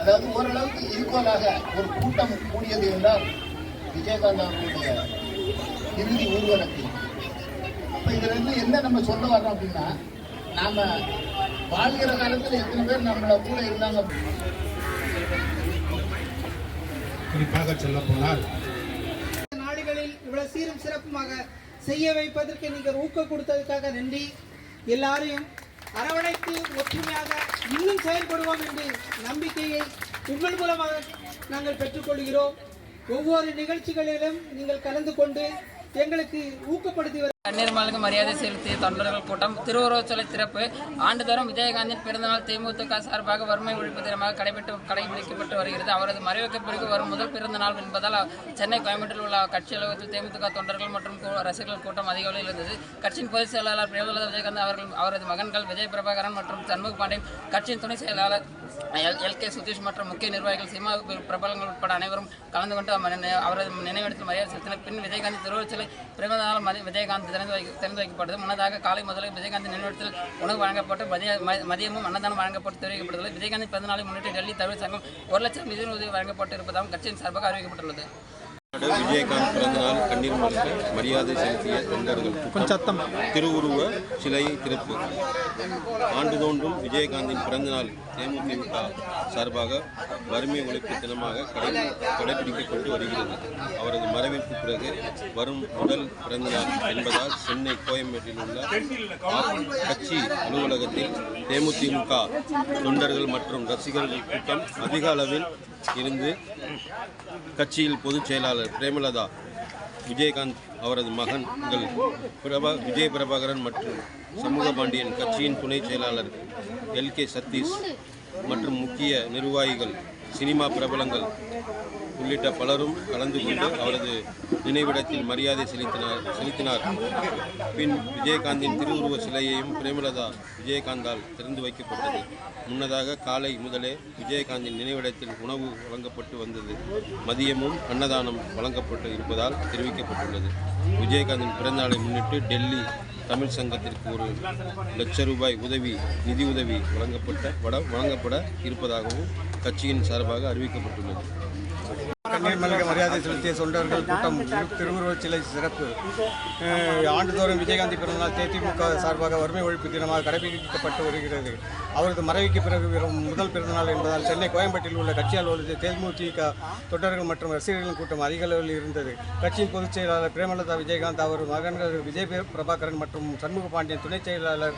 அதாவது ஓரளவுக்கு ஈக்குவலாக ஒரு கூட்டம் கூடியது என்றால் விஜயகாந்த் அவர்களுடைய இறுதி ஊர்வலத்தில். அப்ப இதுல இருந்து என்ன நம்ம சொல்ல வர்றோம் அப்படின்னா, நாம வாழ்கிற காலத்தில் எத்தனை பேர் நம்மள கூட இருந்தாங்க. குறிப்பாக சொல்ல போனால் நாடுகளில் இவ்வளவு சீரும் சிறப்புமாக செய்ய வைப்பதற்கு நீங்கள் ஊக்கம் கொடுத்ததுக்காக நன்றி. எல்லாரையும் அரவணைத்து ஒற்றுமையாக இன்னும் செயல்படுவோம் என்று நம்பிக்கையை உங்கள் மூலமாக நாங்கள் பெற்றுக்கொள்கிறோம். ஒவ்வொரு நிகழ்ச்சிகளிலும் நீங்கள் கலந்து கொண்டு எங்களுக்கு ஊக்கப்படுத்தி கண்ணீர்மல்க மரியாதை செலுத்திய தொண்டர்கள் கூட்டம் திருவுருவச் சிலை திறப்பு. ஆண்டுதோறும் விஜயகாந்தின் பிறந்தநாள் தேமுதிக சார்பாக வறுமை ஒழிப்பு தினமாக கடைபிடிக்கப்பட்டு வருகிறது. அவரது மறைவுக்கு பிறகு வரும் முதல் பிறந்த நாள் என்பதால் சென்னை கோயம்பேட்டில் உள்ள கட்சி அலுவலகத்தில் தேமுதிக தொண்டர்கள் மற்றும் ரசிகர்கள் கூட்டம் அதிக அளவில் இருந்தது. கட்சியின் பொதுச் செயலாளர் பிரேமலதா விஜயகாந்த் அவரது மகன்கள் விஜய் பிரபாகரன் மற்றும் சண்முக பாண்டியன், கட்சியின் துணை செயலாளர் எல்.கே. சுதீஷ் மற்றும் முக்கிய நிர்வாகிகள், சினிமா பிரபலங்கள் உட்பட அனைவரும் கலந்து கொண்டு அவரது நினைவிடத்தில் மரியாதை செலுத்தினர். பின் விஜயகாந்த் திருவுருவச் சிலை பிறந்த நாள் விஜயகாந்த் திறந்து வைக்கப்பட்டது. முன்னதாக காலை முதலில் விஜயகாந்த் நினைவிடத்தில் உணவு வழங்கப்பட்டு மதியமும் அன்னதானம் வழங்கப்பட்டு தெரிவிக்கப்பட்டுள்ளது. விஜயகாந்தின் பிறந்த நாளை முன்னிட்டு டெல்லி தமிழ் சங்கம் 1 லட்சம் நிதி உதவி வழங்கப்பட்டு இருப்பதாகவும் கட்சியின் சார்பாக அறிவிக்கப்பட்டுள்ளது. விஜயகாந்த் பிறந்தநாள் கண்ணீர் மல்க மரியாதை செலுத்திய தொண்டர்கள் திருவுருவ சிலை திறப்பு. ஆண்டுதோன்றும் விஜயகாந்தின் பிறந்தநாள் தேமுதிக சார்பாக வறுமை ஒழிப்பு தினமாக கடைபிடிக்கப்பட்டு வருகிறது. அவரது மறைவிற்கு பிறகு வரும் முதல் பிறந்தநாள் என்பதால் சென்னை கோயம்பேட்டில் உள்ள கட்சி அலுவலகத்தில் தேமுதிக தொண்டர்கள் மற்றும் ரசிகர்கள் கூட்டம் அதிக அளவில் இருந்து கட்சியில் பொதுச் செயலாளர் பிரேமலதா விஜயகாந்த், அவரது மகன்கள் விஜய் பிரபாகரன் மற்றும் சண்முக பாண்டியன், கட்சியின் துணை செயலாளர் எல்.கே. சதீஷ் மற்றும் முக்கிய நிர்வாகிகள், சினிமா பிரபலங்கள் உள்ளிட்ட பலரும் கலந்து கொண்டு அவரது நினைவிடத்தில் மரியாதை செலுத்தினார். பின் விஜயகாந்தின் திருவுருவ சிலையையும் பிரேமலதா விஜயகாந்தால் திறந்து வைக்கப்பட்டது. முன்னதாக காலை முதலே விஜயகாந்தின் நினைவிடத்தில் உணவு வழங்கப்பட்டு வந்தது. மதியமும் அன்னதானம் வழங்கப்பட்டு இருப்பதால் தெரிவிக்கப்பட்டுள்ளது. விஜயகாந்தின் பிறந்தநாளை முன்னிட்டு டெல்லி தமிழ் சங்கத்திற்கு 1 லட்சம் ரூபாய் நிதி உதவி வழங்கப்பட இருப்பதாகவும் கட்சியின் சார்பாக அறிவிக்கப்பட்டுள்ளது. கண்ணீர் மல்க மரியாதை செலுத்திய தொண்டர்கள் கூட்டம் திருவுருவச் சிலை சிறப்பு. ஆண்டுதோறும் விஜயகாந்த் பிறந்தநாள் தேமுதிக சார்பாக வறுமை ஒழிப்பு தினமாக கடைபிடிக்கப்பட்டு வருகிறது. அவரது மறைவுக்கு பிறகு வரும் முதல் பிறந்தநாள் என்பதால் சென்னை கோயம்பேட்டில் உள்ள கட்சி அலுவலகத்தில் தேமுதிக தொண்டர்கள் மற்றும் ரசிகர்களின் கூட்டம் அதிக அளவில் இருந்தது. கட்சியின் பொதுச் செயலாளர் பிரேமலதா விஜயகாந்த், அவரது மகன்கள் விஜய் பிரபாகரன் மற்றும் சண்முக பாண்டியன், துணை செயலாளர்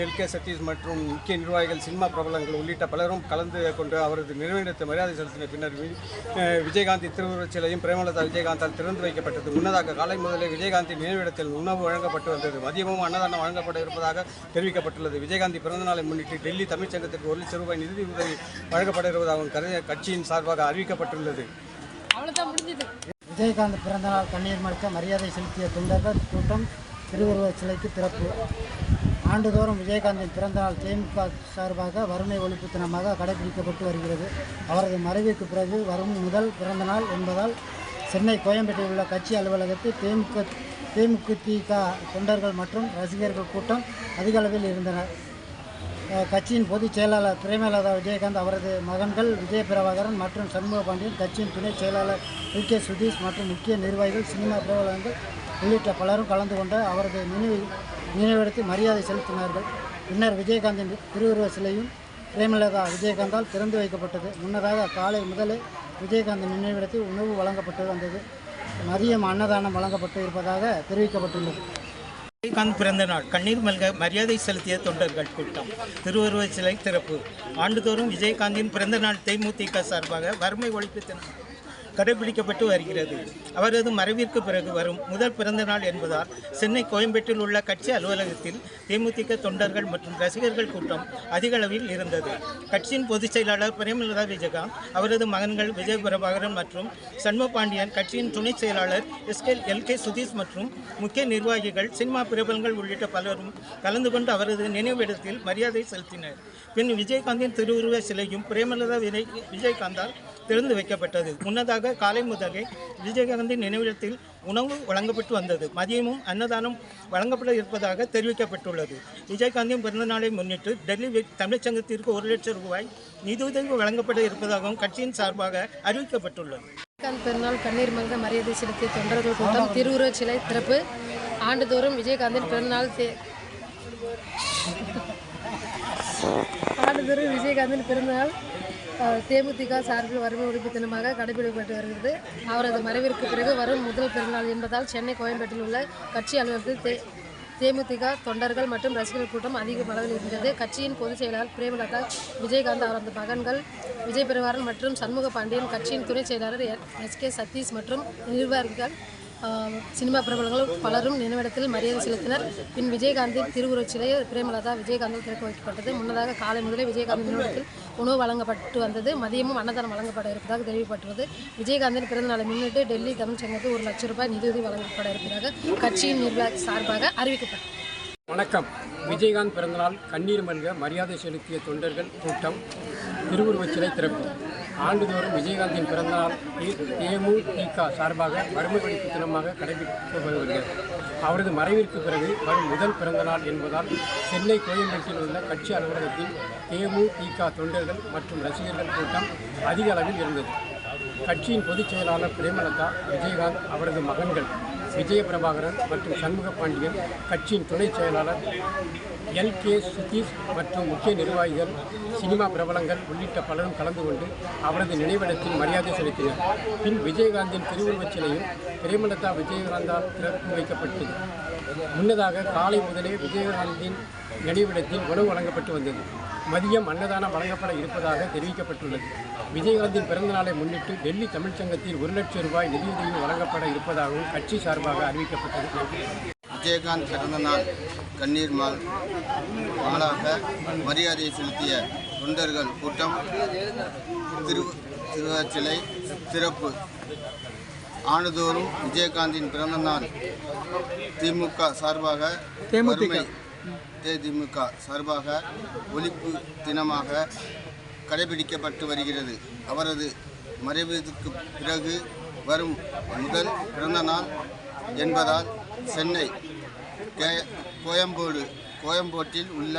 எல்.கே. சதீஷ் மற்றும் முக்கிய நிர்வாகிகள், சினிமா பிரபலங்கள் உள்ளிட்ட பலரும் கலந்து கொண்டு அவரது நினைவிடத்தை மரியாதை செலுத்தின. பின்னர் விஜயகாந்தின் திருவுருவச் சிலையும் பிரேமலதா விஜயகாந்தால் திறந்து வைக்கப்பட்டது. முன்னதாக காலை முதலே விஜயகாந்தின் நினைவிடத்தில் உணவு வழங்கப்பட்டு வந்தது. மதியமும் அன்னதானம் வழங்கப்பட இருப்பதாக தெரிவிக்கப்பட்டுள்ளது. விஜயகாந்தி பிறந்த நாளை முன்னிட்டு டெல்லி தமிழ் சங்கத்திற்கு 1 லட்சம் ரூபாய் நிதி உதவி வழங்கப்பட இருப்பதாகவும் கட்சியின் சார்பாக அறிவிக்கப்பட்டுள்ளது. விஜயகாந்த் பிறந்தநாள் கண்ணீர் மல்க மரியாதை செலுத்திய தொண்டர்கள் கூட்டம் திருவுருவச் சிலைக்கு திறப்பு. ஆண்டுதோறும் விஜயகாந்தின் பிறந்தநாள் தேமுதிக சார்பாக வறுமை ஒழிப்பு தினமாக கடைபிடிக்கப்பட்டு வருகிறது. அவரது மறைவுக்கு பிறகு வரும் முதல் பிறந்தநாள் என்பதால் சென்னை கோயம்பேட்டில் உள்ள கட்சி அலுவலகத்தில் தேமுதிக தொண்டர்கள் மற்றும் ரசிகர்கள் கூட்டம் அதிக அளவில் இருந்தனர். கட்சியின் பொதுச் செயலாளர் பிரேமலதா விஜயகாந்த், அவரது மகன்கள் விஜய் பிரபாகரன் மற்றும் சண்முக பாண்டியன், கட்சியின் துணை செயலாளர் எல்.கே. சுதீஷ் மற்றும் முக்கிய நிர்வாகிகள், சினிமா பிரபலங்கள் உள்ளிட்ட பலரும் கலந்து கொண்டு அவரது நினைவிடத்தில் மரியாதை செலுத்தினார்கள். பின்னர் விஜயகாந்தின் திருவுருவ சிலையும் பிரேமலதா விஜயகாந்தால் திறந்து வைக்கப்பட்டது. முன்னதாக காலை முதலே விஜயகாந்தின் நினைவிடத்தில் உணவு வழங்கப்பட்டு வந்தது. மதியம் அன்னதானம் வழங்கப்பட்டு இருப்பதாக தெரிவிக்கப்பட்டுள்ளது. விஜயகாந்த் பிறந்தநாள் கண்ணீர் மல்க மரியாதை செலுத்திய தொண்டர்கள் கூட்டம் திருவுருவச் சிலை திறப்பு. ஆண்டுதோறும் விஜயகாந்தின் பிறந்தநாள் தேமுதிக சார்பாக வறுமை ஒழிப்பு தினம் கடைபிடிக்கப்பட்டு வருகிறது. அவரது மறைவிற்கு பிறகு வரும் முதல் பிறந்த நாள் என்பதால் சென்னை கோயம்பேட்டில் உள்ள கட்சி அலுவலகத்தில் தேமுதிக தொண்டர்கள் மற்றும் ரசிகர்கள் கூட்டம் அதிக அளவில் இருந்தது. கட்சியின் பொதுச் செயலாளர் பிரேமலதா விஜயகாந்த், அவரது மகன்கள் விஜய் பிரபாகரன் மற்றும் சண்முக பாண்டியன், கட்சியின் துணை செயலாளர் எல்.கே. சுதீஷ் மற்றும் முக்கிய நிர்வாகிகள், சினிமா பிரபலங்கள் உள்ளிட்ட பலரும் கலந்து கொண்டு அவரது நினைவிடத்தில் மரியாதை செலுத்தினர். பின் விஜயகாந்தின் திருவுருவ சிலையும் பிரேமலதா விஜயகாந்தால் திறந்து வைக்கப்பட்டது. முன்னதாக காலை முதலே விஜயகாந்தின் நினைவிடத்தில் உணவு வழங்கப்பட்டு வந்தது. மதியமும் அன்னதானம் வழங்கப்பட இருப்பதாக தெரிவிக்கப்பட்டுள்ளது. விஜயகாந்தின் பிறந்தநாளை முன்னிட்டு டெல்லி தமிழ்ச்சங்கத்திற்கு 1 லட்சம் ரூபாய் நிதியுதவி வழங்கப்பட இருப்பதாகவும் கட்சியின் சார்பாக அறிவிக்கப்பட்டுள்ளது. விஜயகாந்த் பெருநாள் கண்ணீர் மல்க மரியாதை செலுத்திய தொண்டர்கள் கூட்டம் திருவுருவச் சிலை திறப்பு. ஆண்டுதோறும் விஜயகாந்தின் பிறந்தநாள் தேமுதிக சார்பில் வறுமை ஒழிப்பு தினமாக கடைபிடிக்கப்பட்டு வருகிறது. அவரது மறைவிற்கு பிறகு வரும் முதல் பிறந்தநாள் என்பதால் சென்னை கோயம்பேட்டில் உள்ள கட்சி அலுவலகத்தில் தேமுதிக தொண்டர்கள் மற்றும் ரசிகர்கள் கூட்டம் அதிக அளவில் இருந்தது. கட்சியின் பொதுச் செயலாளர் பிரேமலதா விஜயகாந்த், அவரது மகன்கள் விஜய் பெருவாரன் மற்றும் சண்முக பாண்டியன், கட்சியின் துணை செயலாளர் SK சதீஷ் மற்றும் நிர்வாகிகள், சினிமா பிரபலங்கள் பலரும் நினைவிடத்தில் மரியாதை செலுத்தினர். பின் விஜயகாந்தின் திருவுருவச் சிலை பிரேமலதா விஜயகாந்தால் திறக்க வைக்கப்பட்டது. முன்னதாக காலை முதலே விஜயகாந்த் நினைவிடத்தில் உணவு வழங்கப்பட்டு வந்தது. மதியமும் அன்னதானம் வழங்கப்பட இருப்பதாக தெரிவிக்கப்பட்டுள்ளது. விஜயகாந்தின் பிறந்தநாளை முன்னிட்டு டெல்லி தமிழ்ச்சங்கத்தில் 1 லட்சம் ரூபாய் நிதியுதவி வழங்கப்பட இருப்பதாக கட்சியின் நிர்வாக சார்பாக அறிவிக்கப்பட்டது. வணக்கம். விஜயகாந்த் பிறந்தநாள் கண்ணீர் மல்க மரியாதை செலுத்திய தொண்டர்கள் கூட்டம் திருவுருவச் சிலை திறப்பு. ஆண்டுதோறும் விஜயகாந்தின் பிறந்தநாள் தேமுதிக சார்பாக வறுமை ஒழிப்பு தினமாக கடைபிடிக்கப்பட்டு வருகிறது. அவரது மறைவிற்கு பிறகு வரும் முதல் பிறந்தநாள் என்பதால் சென்னை கோயம்பேட்டில் உள்ள கட்சி அலுவலகத்தில் தேமுதிக தொண்டர்கள் மற்றும் ரசிகர்கள் கூட்டம் அதிக அளவில் இருந்தது. கட்சியின் பொதுச் செயலாளர் பிரேமலதா விஜயகாந்த், அவரது மகன்கள் விஜய பிரபாகரன் மற்றும் சண்முக பாண்டியன், கட்சியின் துணை செயலாளர் LK சதீஷ் மற்றும் முக்கிய நிர்வாகிகள், சினிமா பிரபலங்கள் உள்ளிட்ட பலரும் கலந்து கொண்டு அவரது நினைவிடத்தில் மரியாதை செலுத்தினர். பின் விஜயகாந்தின் திருவுருவச் சிலையும் பிரேமலதா விஜயகாந்தால் திறந்து வைக்கப்பட்டது. முன்னதாக காலை முதலே விஜயகாந்தின் நினைவிடத்தில் உணவு வழங்கப்பட்டு வந்தது. மதியம் அன்னதானம் வழங்கப்பட இருப்பதாக தெரிவிக்கப்பட்டுள்ளது. விஜயகாந்தின் பிறந்தநாளை முன்னிட்டு டெல்லி தமிழ்ச்சங்கத்தில் 1 லட்சம் ரூபாய் நிதியுதவி வழங்கப்பட இருப்பதாகவும் கட்சி சார்பாக அறிவிக்கப்பட்டது. விஜயகாந்த் பிறந்தநாள் கண்ணீர் மாலாக மரியாதை செலுத்திய தொண்டர்கள் கூட்டம் திருவுருவச் சிலை திறப்பு. ஆண்டுதோறும் விஜயகாந்தின் பிறந்தநாள் தேமுதிக சார்பாக ஒழிப்பு தினமாக கடைபிடிக்கப்பட்டு வருகிறது. அவரது மறைவிற்கு பிறகு வரும் முதல் பிறந்த நாள் என்பதால் சென்னை கோயம்பேட்டில் உள்ள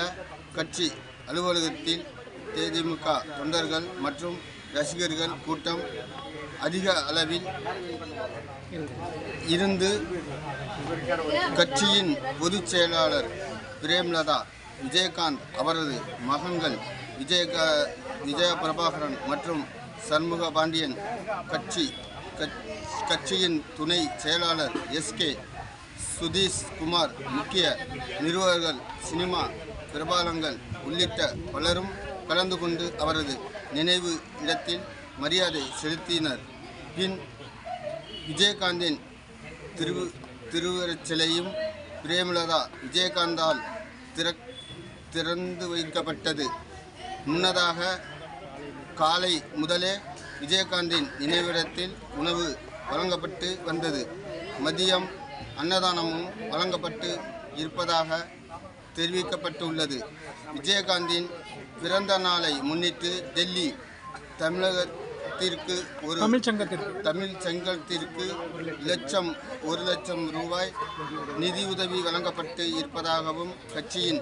கட்சி அலுவலகத்தில் தேமுதிக தொண்டர்கள் மற்றும் ரசிகர்கள் கூட்டம் அதிக அளவில் இருந்து கட்சியின் பொதுச் செயலாளர் பிரேமலதா விஜயகாந்த், அவரது மகன்கள் விஜய பிரபாகரன் மற்றும் சண்முக பாண்டியன், கட்சியின் துணை செயலாளர் SK சுதீஷ் குமார், முக்கிய நிர்வாகிகள், சினிமா பிரபலங்கள் உள்ளிட்ட பலரும் கலந்து கொண்டு அவரது நினைவு இடத்தில் மரியாதை செலுத்தினர். பின் விஜயகாந்தின் திருவுருவச் சிலையும் பிரேமலதா விஜயகாந்தால் திறந்து வைக்கப்பட்டது. முன்னதாக காலை முதலே விஜயகாந்தின் நினைவிடத்தில் உணவு வழங்கப்பட்டு வந்தது. மதியம் அன்னதானமும் வழங்கப்பட்டு இருப்பதாக தெரிவிக்கப்பட்டுள்ளது. விஜயகாந்தின் பிறந்த நாளை முன்னிட்டு டெல்லி தமிழகத்திற்கு தமிழ்ச்சங்கத்திற்கு 1 லட்சம் ரூபாய் நிதியுதவி வழங்கப்பட்டு இருப்பதாகவும் கட்சியின்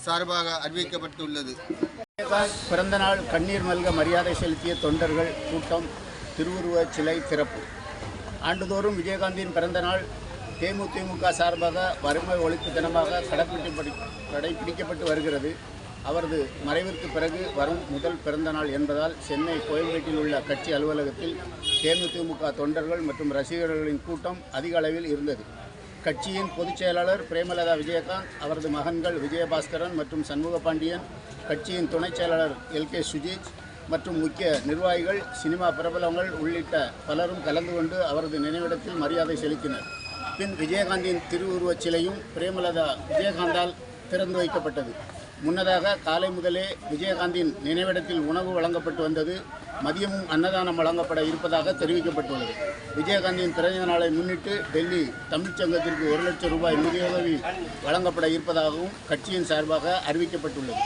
சார்பாக அறிவிக்கப்பட்டுள்ளது. பிறந்தநாள் கண்ணீர் மல்க மரியாதை செலுத்திய தொண்டர்கள் கூட்டம் திருவுருவச் சிலை திறப்பு. ஆண்டுதோறும் விஜயகாந்தின் பிறந்தநாள் தேமுதிக சார்பாக வறுமை ஒழிப்பு தினமாக கடைபிடிக்கப்பட்டு வருகிறது. அவரது மறைவிற்கு பிறகு வரும் முதல் பிறந்தநாள் என்பதால் சென்னை கோயம்பேட்டில் உள்ள கட்சி அலுவலகத்தில் தேமுதிக தொண்டர்கள் மற்றும் ரசிகர்களின் கூட்டம் அதிக அளவில் இருந்தது. கட்சியின் பொதுச் செயலாளர் பிரேமலதா விஜயகாந்த், அவரது மகன்கள் விஜயபாஸ்கரன் மற்றும் சண்முக பாண்டியன், கட்சியின் துணை செயலாளர் LK சுஜீஷ் மற்றும் முக்கிய நிர்வாகிகள், சினிமா பிரபலங்கள் உள்ளிட்ட பலரும் கலந்து கொண்டு அவரது நினைவிடத்தில் மரியாதை செலுத்தினர். பின் விஜயகாந்தின் திருவுருவச் சிலையும் பிரேமலதா விஜயகாந்தால் திறந்து வைக்கப்பட்டது. முன்னதாக காலை முதலே விஜயகாந்தின் நினைவிடத்தில் உணவு வழங்கப்பட்டு வந்தது. மதியமும் அன்னதானம் வழங்கப்பட இருப்பதாக தெரிவிக்கப்பட்டுள்ளது. விஜயகாந்தின் பிறந்த நாளை முன்னிட்டு டெல்லி தமிழ்ச்சங்கத்திற்கு 1 லட்சம் ரூபாய் நிதியுதவி வழங்கப்பட இருப்பதாகவும் கட்சியின் சார்பாக அறிவிக்கப்பட்டுள்ளது.